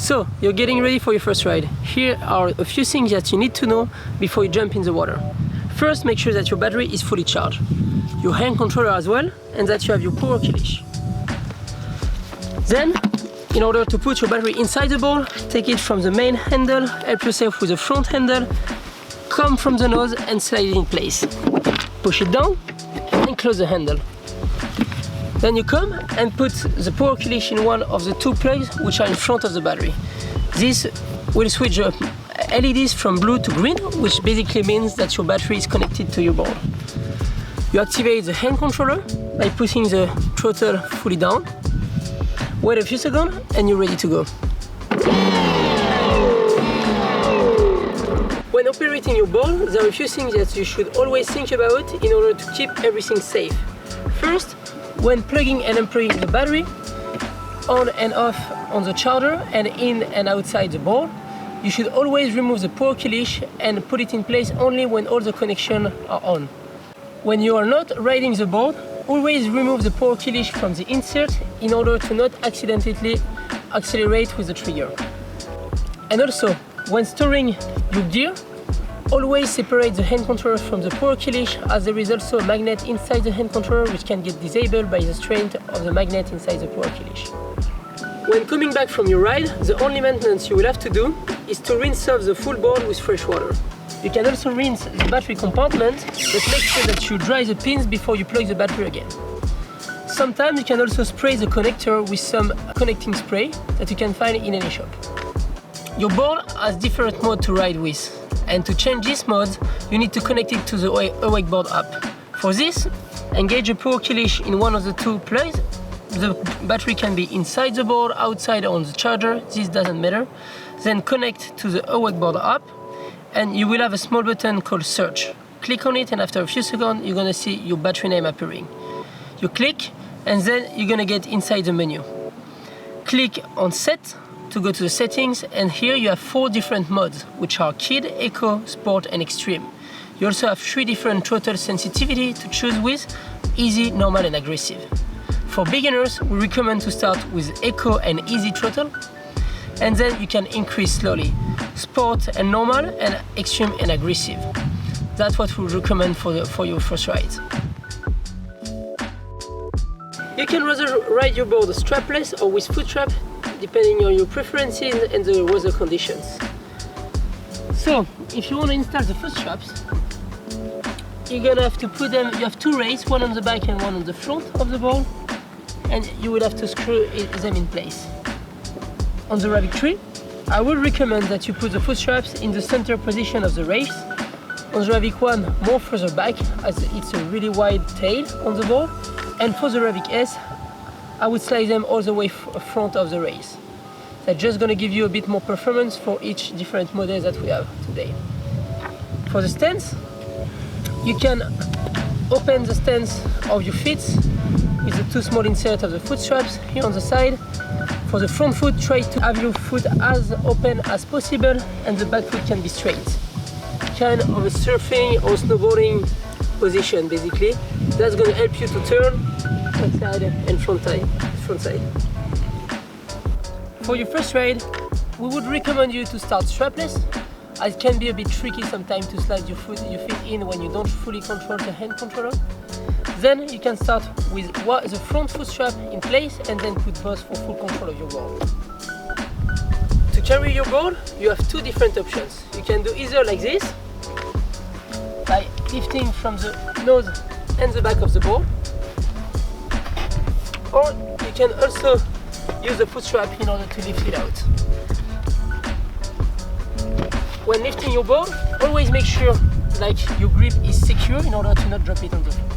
So, you're getting ready for your first ride. Here are a few things that you need to know before you jump in the water. First, make sure that your battery is fully charged, your hand controller as well, and that you have your power key leash. Then, in order to put your battery inside the ball, take it from the main handle, help yourself with the front handle, come from the nose and slide it in place. Push it down and close the handle. Then you come and put the power key leash in one of the two plugs which are in front of the battery. This will switch the LEDs from blue to green, which basically means that your battery is connected to your ball. You activate the hand controller by pushing the throttle fully down. Wait a few seconds and you're ready to go. When operating your ball, there are a few things that you should always think about in order to keep everything safe. First, when plugging and unplugging the battery, on and off on the charger and in and outside the ball, you should always remove the power key leash and put it in place only when all the connections are on. When you are not riding the ball, always remove the power key leash from the insert in order to not accidentally accelerate with the trigger. And also, when storing your gear, always separate the hand controller from the power key leash, as there is also a magnet inside the hand controller which can get disabled by the strength of the magnet inside the power key leash. When coming back from your ride, the only maintenance you will have to do is to rinse off the full ball with fresh water. You can also rinse the battery compartment, but make sure that you dry the pins before you plug the battery again. Sometimes you can also spray the connector with some connecting spray that you can find in any shop. Your ball has different modes to ride with, and to change this mode, you need to connect it to the wakeboard app. For this, engage a power key leash in one of the two plugs. The battery can be inside the ball, outside on the charger, this doesn't matter. Then connect to the wakeboard app, and you will have a small button called search. Click on it, and after a few seconds, you're gonna see your battery name appearing. You click, and then you're gonna get inside the menu. Click on set to go to the settings, and here you have 4 different modes, which are Kid, Eco, Sport and Extreme. You also have 3 different throttle sensitivity to choose with, easy, normal and aggressive. For beginners, we recommend to start with Eco and easy throttle, and then you can increase slowly, Sport and normal and Extreme and aggressive. That's what we recommend for your first ride. You can rather ride your board strapless or with foot strap, depending on your preferences and the weather conditions. So, if you want to install the foot straps, you're gonna have to put them, you have 2 rails, one on the back and one on the front of the ball, and you will have to screw them in place. On the rabbit tree, I would recommend that you put the foot straps in the center position of the rails. On the Rabbit 1, more further back, as it's a really wide tail on the ball, and for the Rabbit S, I would slide them all the way front of the race. That's just going to give you a bit more performance for each different model that we have today. For the stance, you can open the stance of your feet with the 2 small inserts of the foot straps here on the side. For the front foot, try to have your foot as open as possible and the back foot can be straight. Kind of a surfing or snowboarding position basically. That's going to help you to turn back side and front side. For your first ride, we would recommend you to start strapless, as it can be a bit tricky sometimes to slide your feet in when you don't fully control the hand controller. Then you can start with the front foot strap in place and then put both for full control of your ball. To carry your ball, you have 2 different options. You can do either like this, by lifting from the nose and the back of the ball, or you can also use the foot strap in order to lift it out. When lifting your ball, always make sure like your grip is secure in order to not drop it on the floor.